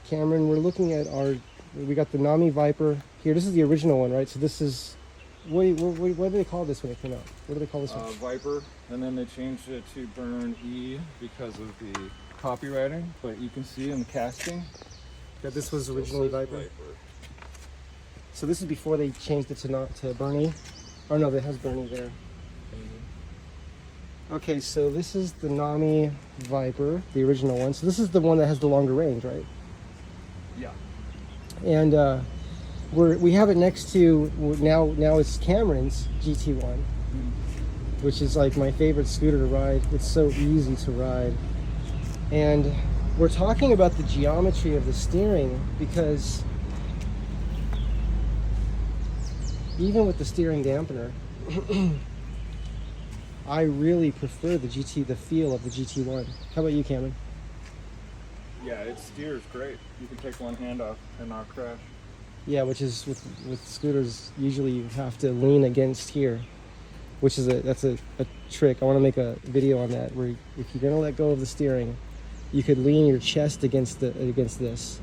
Cameron, we're looking at we got the Nami Viper here. This is the original one, right? So this is, what do they call this when it came out? What do they call this one? Viper, and then they changed it to Burn E because of the copywriting, but you can see in the casting that this was originally Viper. So this is before they changed it to Bernie. Oh no, that has Bernie there. Okay, so this is the Nami Viper, the original one. So this is the one that has the longer range, right? Yeah. And we have it next to now it's Cameron's gt1, which is like my favorite scooter to ride. It's so easy to ride, and we're talking about the geometry of the steering, because even with the steering dampener, I really prefer the feel of the GT1. How about you, Cameron? Yeah, it steers great. You can take one hand off and not crash. Yeah, which is with scooters, usually you have to lean against here, which is that's a trick. I want to make a video on that, where if you're gonna let go of the steering, you could lean your chest against this,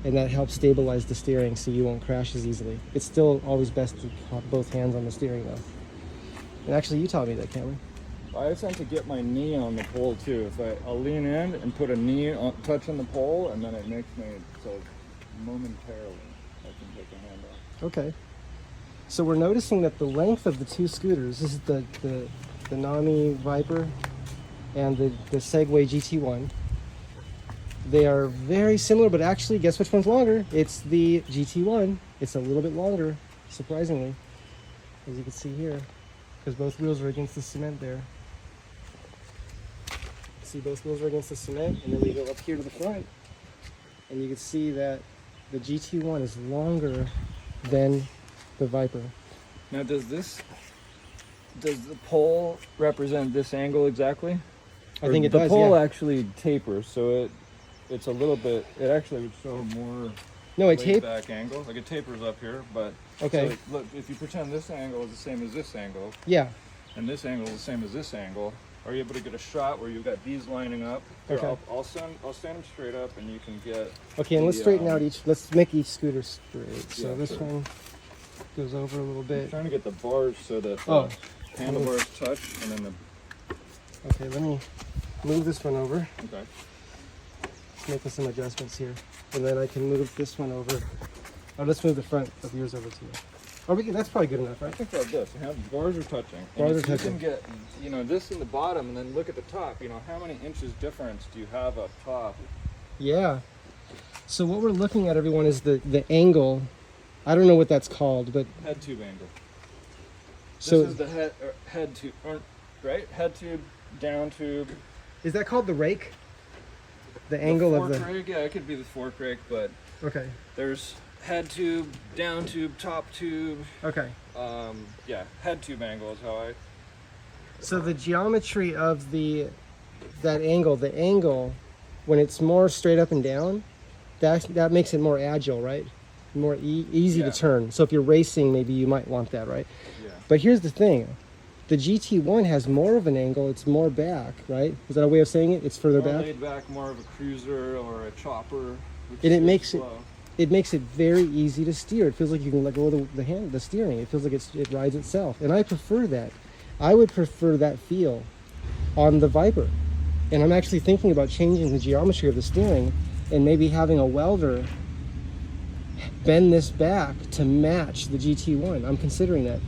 and that helps stabilize the steering so you won't crash as easily. It's still always best to have both hands on the steering though. And actually, you taught me that, Cameron. I tend to get my knee on the pole too. If I'll lean in and put a knee touching the pole, and then it makes me so momentarily I can take a hand off. Okay. So we're noticing that the length of the two scooters, this is the Nami Viper and the Segway GT1, they are very similar, but actually, guess which one's longer? It's the GT1. It's a little bit longer, surprisingly, as you can see here, because both wheels are against the cement there. See, both wheels are against the cement, and then we go up here to the front, and you can see that the GT1 is longer than the Viper. Now, does the pole represent this angle exactly? I think it does. The pole yeah. actually tapers, so it's a little bit. It actually would show more. No, it back angle. Like it tapers up here, but okay. So look, if you pretend this angle is the same as this angle, yeah, and this angle is the same as this angle, are you able to get a shot where you've got these lining up? Here, okay. I'll stand them straight up, and you can get. Okay, and let's straighten out each. Let's make each scooter straight. So yeah, this one goes over a little bit. I'm trying to get the bars so that handlebars touch, and then the. Okay, let me move this one over. Okay. Making some adjustments here, and then I can move this one over. Oh, let's move the front of yours over too. Oh, that's probably good enough, right? I think like this. The bars are touching. Bars are touching. touching. You can get, this in the bottom, and then look at the top. How many inches difference do you have up top? Yeah. So what we're looking at, everyone, is the angle. I don't know what that's called, but head tube angle. So this is the head tube, right? Head tube, down tube. Is that called the rake? The angle of the fork rake? Yeah, it could be the fork rake, but okay. There's head tube, down tube, top tube. Okay. Yeah, head tube angle is how I. So the geometry of the angle, when it's more straight up and down, that makes it more agile, right? More easy to turn. So if you're racing, maybe you might want that, right? Yeah. But here's the thing. The GT1 has more of an angle. It's more back, right? Is that a way of saying it? It's further more back? laid back, more of a cruiser or a chopper. And it makes it very easy to steer. It feels like you can let go of the steering. It feels like it rides itself. And I prefer that. I would prefer that feel on the Viper. And I'm actually thinking about changing the geometry of the steering and maybe having a welder bend this back to match the GT1. I'm considering that.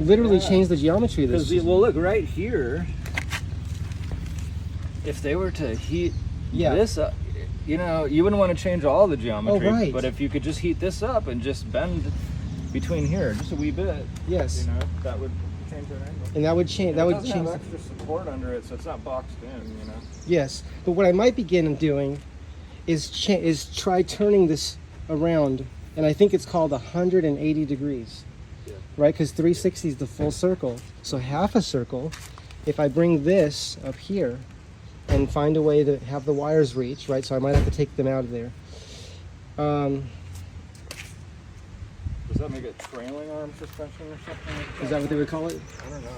Literally change the geometry of this. Well, look right here. If they were to heat this up, you wouldn't want to change all the geometry. Oh, right. But if you could just heat this up and just bend between here just a wee bit, yes, that would change that angle. And that would change. That would change. Have extra support under it, so it's not boxed in. Yes, but what I might begin doing is try turning this around, and I think it's called 180 degrees. Right, because 360 is the full circle. So half a circle, if I bring this up here and find a way to have the wires reach, right? So I might have to take them out of there. Does that make it trailing arm suspension or something? Is that what they would call it? I don't know.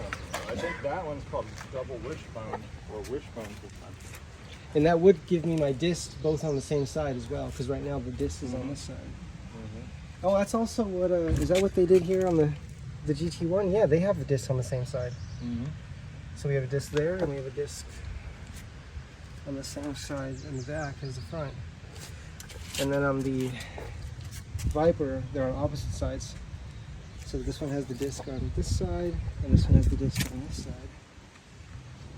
I think that one's called double wishbone or wishbone suspension. And that would give me my disc both on the same side as well, because right now the disc is on this side. Oh, that's also what, is that what they did here on the GT1? Yeah, they have the disc on the same side. So we have a disc there, and we have a disc on the same side in the back as the front. And then on the Viper, they're on opposite sides. So this one has the disc on this side, and this one has the disc on this side.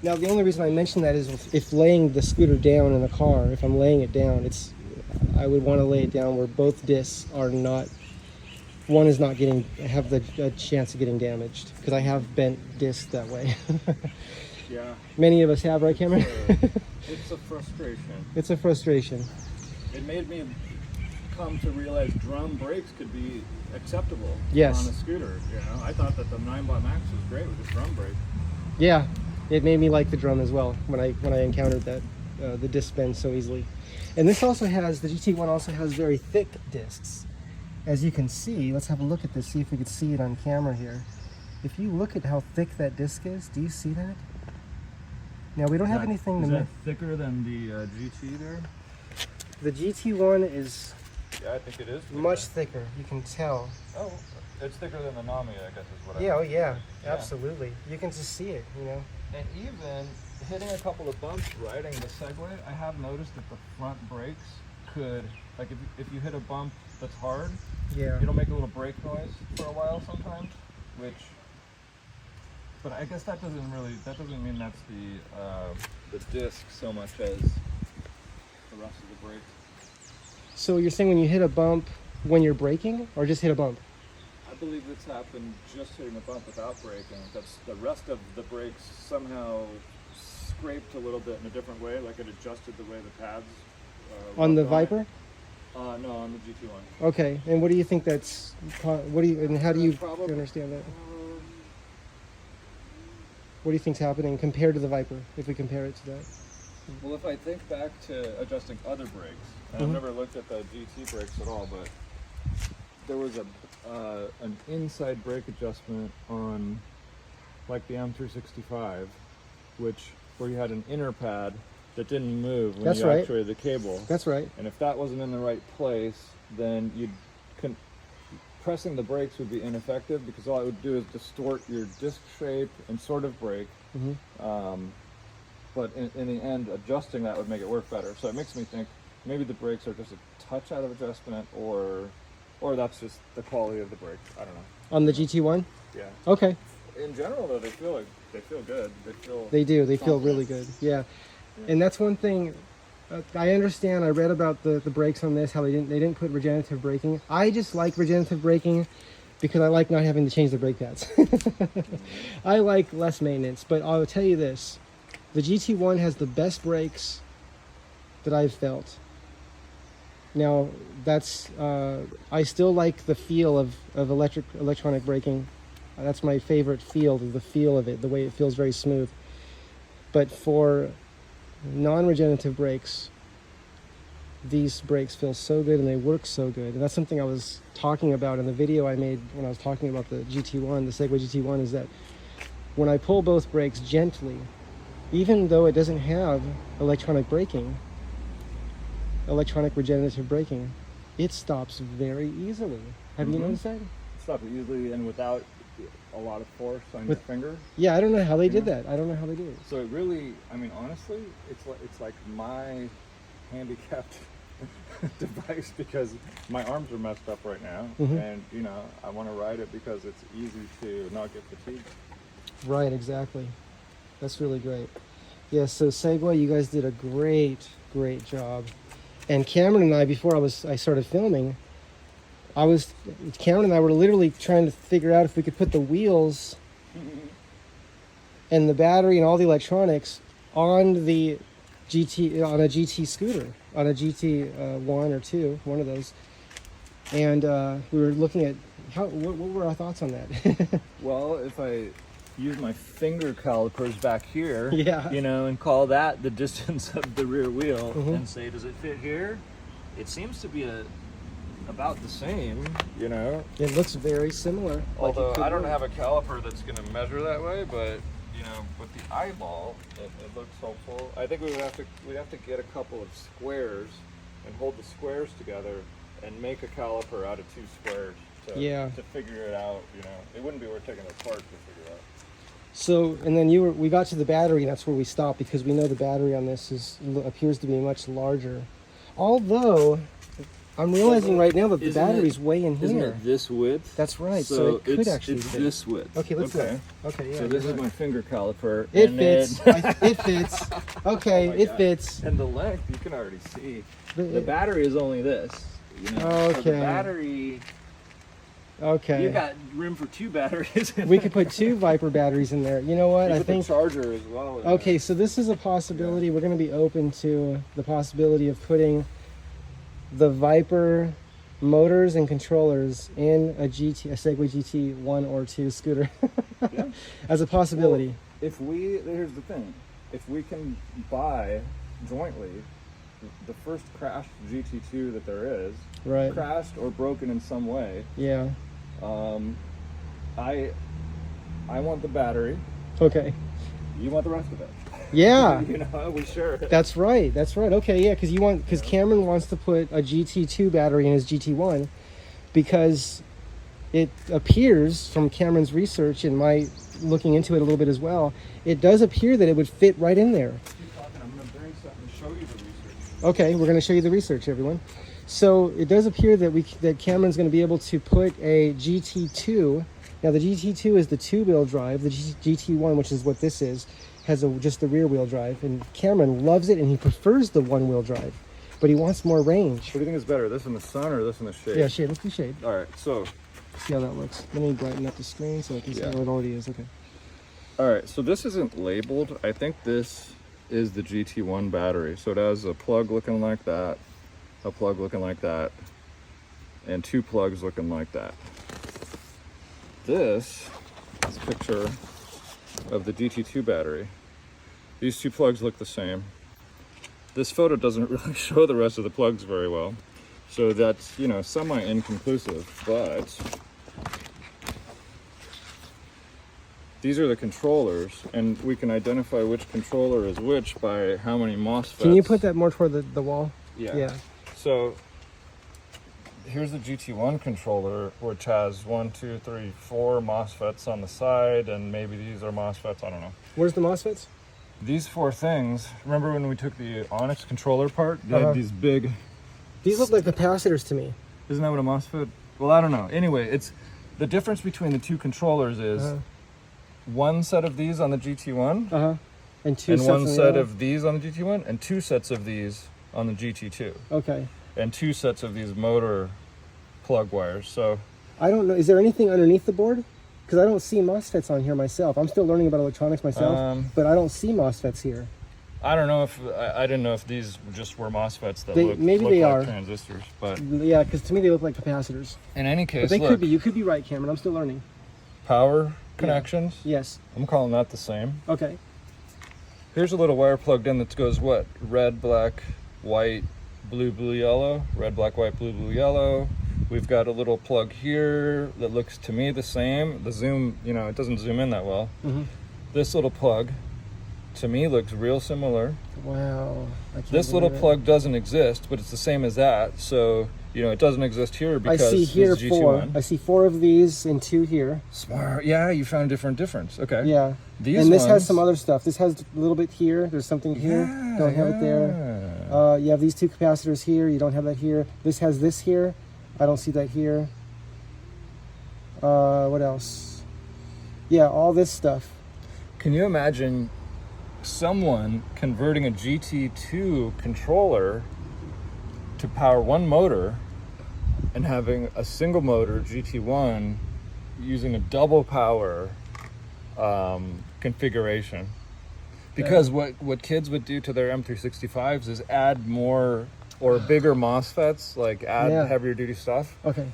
Now, the only reason I mention that is if laying the scooter down in the car, if I'm laying it down, I would want to lay it down where both discs are not, one is not have the chance of getting damaged, because I have bent discs that way. Yeah. Many of us have, right, Cameron? It's a frustration. It's a frustration. It made me come to realize drum brakes could be acceptable Yes. on a scooter. You know, I thought that the 9x Max was great with the drum brake. Yeah, it made me like the drum as well when I encountered that the disc bends so easily. And this also has, the GT1 also has very thick discs. As you can see, let's have a look at this, see if we could see it on camera here. If you look at how thick that disc is, do you see that? Now we don't have anything to Is make. that thicker than the GT there? The GT1 is Yeah, I think it is. much thicker, you can tell. Oh, it's thicker than the Nami, I guess is what Yeah, I oh yeah, Yeah. absolutely. You can just see it, you know. And even hitting a couple of bumps riding the Segway, I have noticed that the front brakes could, like if you hit a bump that's hard, Yeah. it'll make a little brake noise for a while sometimes, but I guess that doesn't mean that's the disc so much as the rest of the brakes. So you're saying when you hit a bump when you're braking, or just hit a bump? I believe it's happened just hitting a bump without braking. That's the rest of the brakes somehow scraped a little bit in a different way, like it adjusted the way the pads. On the rubbed Viper? No, on the GT1. Okay, and what do you think that's, and how do you Probably- understand that? What do you think's happening compared to the Viper, if we compare it to that? Well, if I think back to adjusting other brakes, and I've never looked at the GT brakes at all, but there was an inside brake adjustment on like the M365, where you had an inner pad that didn't move when That's you right. actuated the cable. That's right. And if that wasn't in the right place, then pressing the brakes would be ineffective, because all it would do is distort your disc shape and sort of brake. But in the end, adjusting that would make it work better. So it makes me think maybe the brakes are just a touch out of adjustment, or that's just the quality of the brakes. I don't know. On the GT1? Yeah. Okay. In general, though, they feel good. They do. They feel really good. Yeah. And that's one thing. I understand. I read about the brakes on this, how they didn't put regenerative braking. I just like regenerative braking because I like not having to change the brake pads. I like less maintenance, but I'll tell you this: the GT1 has the best brakes that I've felt. Now that's I still like the feel of electronic braking. That's my favorite feel, the feel of it, the way it feels very smooth. But for non-regenerative brakes, these brakes feel so good and they work so good. And that's something I was talking about in the video I made when I was talking about the GT1, the Segway GT1, is that when I pull both brakes gently, even though it doesn't have electronic braking, electronic regenerative braking, it stops very easily. Have you noticed that? Stop it easily and without a lot of force on your finger. Yeah, I don't know how they did that. I don't know how they did it. So it really, I mean, honestly, it's like my handicapped device, because my arms are messed up right now, and I want to ride it because it's easy to not get fatigued. Right, exactly. That's really great. Yeah, so Segway, you guys did a great job. And Cameron and I, before I started filming, Cameron and I were literally trying to figure out if we could put the wheels and the battery and all the electronics on a GT scooter, on a GT1 or 2, one of those. And we were looking at what were our thoughts on that? Well, if I use my finger calipers back here, Yeah. and call that the distance of the rear wheel, and say, does it fit here? It seems to be about the same, It looks very similar. Although like it could I don't work. have a caliper that's going to measure that way, but you know, with the eyeball, it looks helpful. I think we'd have to get a couple of squares and hold the squares together and make a caliper out of two squares to figure it out. You know, it wouldn't be worth taking it apart to figure out. So, and then we got to the battery, and that's where we stopped because we know the battery on this appears to be much larger. Although, I'm realizing right now that the battery's way in here. Isn't it this width? That's right. So it could actually it's fit. this width. Okay, let's look. Okay, yeah. So this is my finger caliper. It and fits. It fits. Okay, Oh my it God. fits. And the length, you can already see. The battery is only this. You know? Okay. So the battery. Okay. You got room for two batteries. We could put two Viper batteries in there. You know what? You I put think. the charger as well. Okay, so this is a possibility. We're going to be open to the possibility of putting the Viper motors and controllers in a Segway GT1 or 2 scooter Yeah. as a possibility. Well, here's the thing, if we can buy jointly the first crashed GT2 that there is, Right. crashed or broken in some way, Yeah. I want the battery. Okay. You want the rest of it. Yeah. You know, we sure. That's right. That's right. Okay, yeah, because Cameron wants to put a GT2 battery in his GT1 because it appears from Cameron's research and my looking into it a little bit as well, it does appear that it would fit right in there. Keep talking. I'm going to bring something to show you the research. Okay, we're going to show you the research, everyone. So it does appear that Cameron's going to be able to put a GT2. Now the GT2 is the two-wheel drive. The GT1, which is what this is, has just the rear-wheel drive. And Cameron loves it, and he prefers the one-wheel drive, but he wants more range. What do you think is better, this in the sun or this in the shade? Yeah, shade. Let's do shade. All right, so. See how that looks. Let me brighten up the screen so I can see how it already is. Okay. All right, so this isn't labeled. I think this is the GT1 battery. So it has a plug looking like that, a plug looking like that, and two plugs looking like that. This is a picture of the GT2 battery. These two plugs look the same. This photo doesn't really show the rest of the plugs very well. So that's, you know, semi-inconclusive, but these are the controllers, and we can identify which controller is which by how many MOSFETs. Can you put that more toward the wall? Yeah. Yeah. So here's the GT1 controller, which has 4 MOSFETs on the side, and maybe these are MOSFETs, I don't know. Where's the MOSFETs? These four things, remember when we took the Onyx controller apart? They had these big... These look like capacitors to me. Isn't that what a MOSFET? Well, I don't know. Anyway, it's the difference between the two controllers is one set of these on the GT1 and two and sets one on the set other? of these on the GT1 and two sets of these on the GT2 Okay. and two sets of these motor plug wires. So I don't know. Is there anything underneath the board? Because I don't see MOSFETs on here myself. I'm still learning about electronics myself, but I don't see MOSFETs here. I don't know if I didn't know if these just were MOSFETs that look they like are transistors, but yeah, because to me they look like capacitors. in any case, But they look, could be. You could be right, Cameron. I'm still learning. power connections. Yes. I'm calling that the same. Okay. Here's a little wire plugged in that goes what? Red, black, white, blue, blue, yellow. Red, black, white, blue, blue, yellow. We've got a little plug here that looks to me the same. The zoom, you know, it doesn't zoom in that well. This little plug, to me, looks real similar. Wow. This little plug doesn't exist, but it's the same as that. So, you know, it doesn't exist here because I see here this is four. GT1. I see 4 of these and 2 here. Smart. Yeah, you found a difference. Okay. Yeah. These and this has ones- some other stuff. This has a little bit here. There's something here. Yeah, Don't have it there. yeah. You have these 2 capacitors here. You don't have that here. This has this here. I don't see that here. What else? Yeah, all this stuff. Can you imagine someone converting a GT2 controller to power one motor and having a single motor GT1 using a double power configuration? Because what kids would do to their M365s is add more or bigger MOSFETs, like add heavier duty stuff. Okay.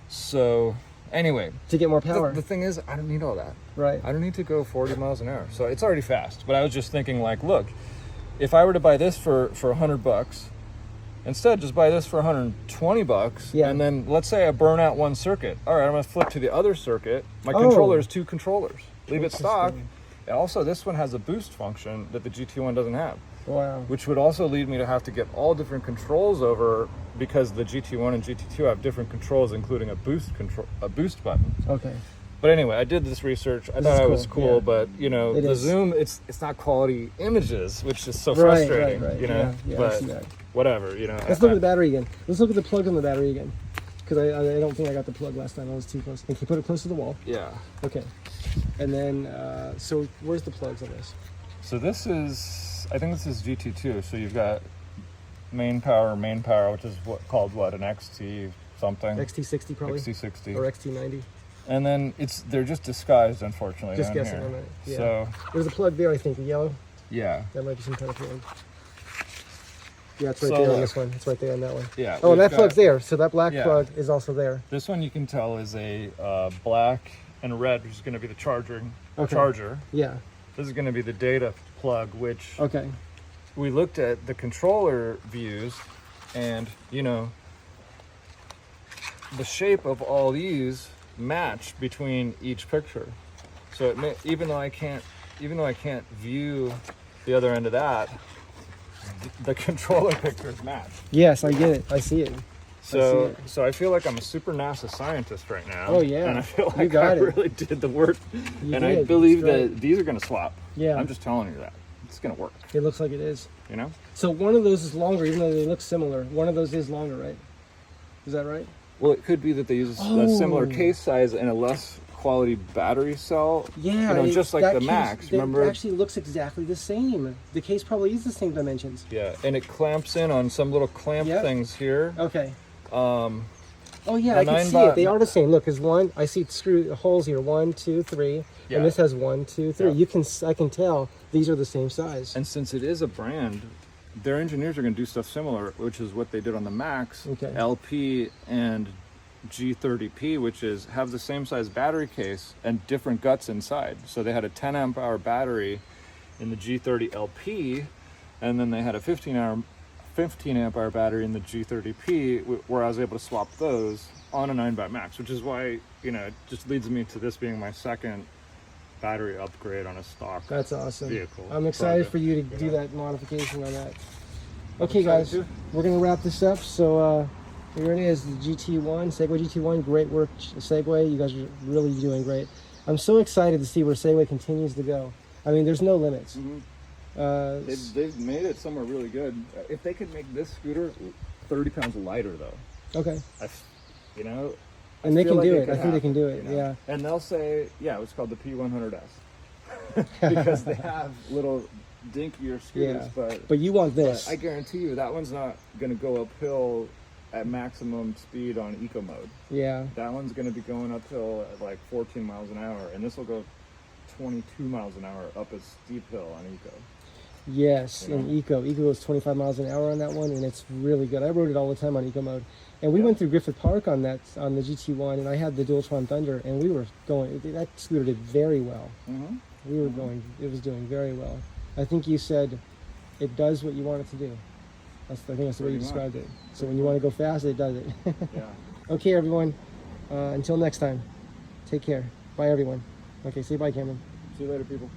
So anyway, To get more power. the thing is, I don't need all that. Right. I don't need to go 40 miles an hour. So it's already fast. But I was just thinking, like, look, if I were to buy this for $100, instead just buy this for $120, Yeah. and then let's say I burn out one circuit. All right, I'm gonna flip to the other circuit. My controller is 2 controllers. Leave it stock, Also, this one has a boost function that the GT1 doesn't have. Wow. Which would also lead me to have to get all different controls over, because the GT1 and GT2 have different controls, including a boost button. Okay. But anyway, I did this research. I thought it was cool, yeah. but you know, It the is. zoom, it's not quality images, which is so Right, frustrating. right. You know, Yeah, I but see that. whatever. You know, Let's look at the battery again. Let's look at the plug on the battery again, because I don't think I got the plug last time. I was too close. Can you put it close to the wall? Yeah. Okay. And then, so where's the plugs on this? So this is, I think this is GT2. So you've got main power, which is called an XT something. XT60 probably. XT60 Or XT90. And then they're just disguised, unfortunately. Just down guessing here. on that. Yeah. So There's a plug there, I think, the yellow. yeah. That might be some kind of plug. Yeah, it's right So, there on this one. It's right there on that one. Yeah. Oh, and we've that plug's got- there. So that black Yeah. plug is also there. This one you can tell is a black and red, which is going to be the charger. Okay. Yeah. This is going to be the data plug, which Okay. we looked at the controller views, and you know, the shape of all these match between each picture. So it may, even though I can't view the other end of that, the controller pictures match. Yes, I get it. I see it. So I feel like I'm a super NASA scientist right now. Oh, yeah. And I feel You like got I it. really did the work. You and I did. believe That's that right. these are going to swap. Yeah. I'm just telling you that. It's going to work, It looks like it is. you know? So one of those is longer, even though they look similar. One of those is longer, right? Is that right? Well, it could be that they use a similar case size and a less quality battery cell. Yeah. You know, just like that the case- Max, that remember? actually looks exactly the same. The case probably is the same dimensions. Yeah, and it clamps in on some little clamp Yep. things here. Okay. Oh, yeah, a I can 9 see bot- it. They are the same. Look, there's one. I see screw holes here. 1, 2, 3. Yeah. And this has 1, 2, 3. Yeah. I can tell these are the same size. And since it is a brand, their engineers are going to do stuff similar, which is what they did on the Max, Okay. LP, and G30P, which is have the same size battery case and different guts inside. So they had a 10 amp hour battery in the G30 LP, and then they had a 15 amp hour battery in the G30P, where I was able to swap those on a 9x Max, which is why, you know, it just leads me to this being my second battery upgrade on a stock That's awesome. vehicle. I'm excited project, for you to you do know? that modification on that. Okay, excited guys, too. we're going to wrap this up. So here it is, the GT1, Segway GT1. Great work, Segway. You guys are really doing great. I'm so excited to see where Segway continues to go. I mean, there's no limits. They've made it somewhere really good. If they could make this scooter 30 pounds lighter, though, Okay. you know, And they feel can like do it it. could I think they can do happen, it, you know? yeah. And they'll say, yeah, it's called the P100S because they have little dinkier scooters, Yeah. But you want this. I guarantee you that one's not going to go uphill at maximum speed on eco mode. Yeah. That one's going to be going uphill at like 14 miles an hour, and this will go 22 miles an hour up a steep hill on eco. Yes, You know? in Eco. Eco goes 25 miles an hour on that one, and it's really good. I rode it all the time on Eco mode. And we Yeah. went through Griffith Park on that, on the GT1, and I had the Dualtron Thunder, and we were going, that scooter did very well. Mm-hmm. We were going, it was doing very well. I think you said it does what you want it to do. I think that's the way you Pretty described much. it. So when you want to go fast, it does it. Yeah. Okay, everyone. Until next time, take care. Bye, everyone. Okay, say bye, Cameron. See you later, people.